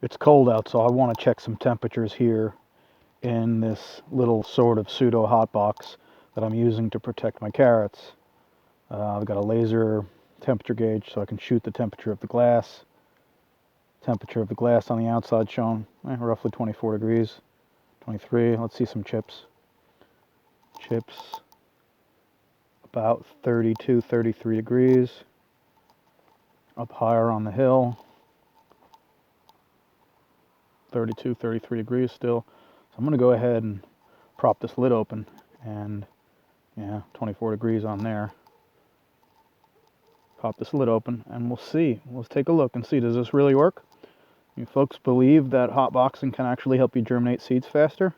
It's cold out, so I want to check some temperatures here in this little sort of pseudo hot box that I'm using to protect my carrots. I've got a laser temperature gauge so I can shoot the temperature of the glass. Temperature of the glass on the outside shown roughly 24 degrees, 23. Let's see some chips. Chips about 32, 33 degrees. Up higher on the hill, 32, 33 degrees still. So I'm going to go ahead and prop this lid open, and yeah, 24 degrees on there. Pop this lid open and we'll see. Let's take a look and see, does this really work? You folks believe that hot boxing can actually help you germinate seeds faster?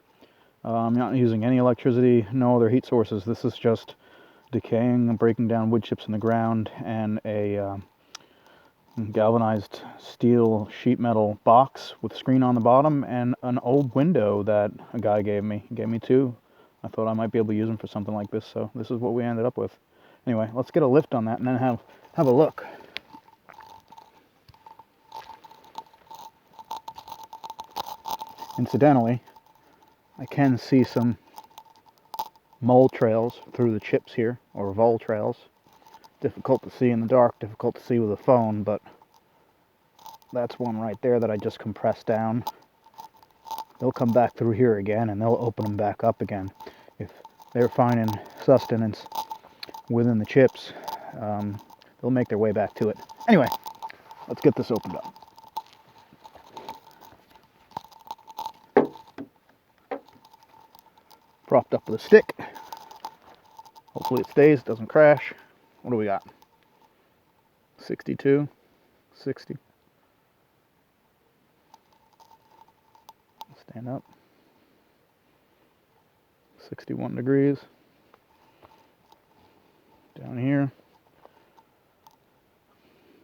I'm not using any electricity, no other heat sources. This is just decaying and breaking down wood chips in the ground and a galvanized steel sheet metal box with a screen on the bottom and an old window that a guy gave me. He gave me two. I thought I might be able to use them for something like this, so this is what we ended up with. Anyway, let's get a lift on that and then have a look. Incidentally, I can see some mole trails through the chips here, or vole trails. Difficult to see in the dark, difficult to see with a phone, but that's one right there that I just compressed down. They'll come back through here again and they'll open them back up again. If they're finding sustenance within the chips, they'll make their way back to it. Anyway, let's get this opened up. Propped up with a stick. Hopefully it stays, doesn't crash. What do we got? 62, 60. Stand up. 61 degrees. Down here.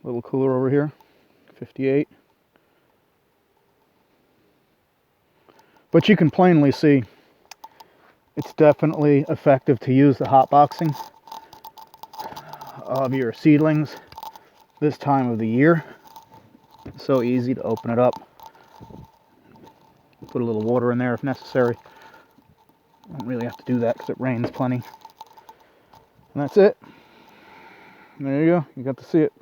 A little cooler over here. 58. But you can plainly see it's definitely effective to use the hot boxing of your seedlings this time of the year. It's so easy to open it up. Put a little water in there if necessary. Don't really have to do that because it rains plenty. And that's it. There you go. You got to see it.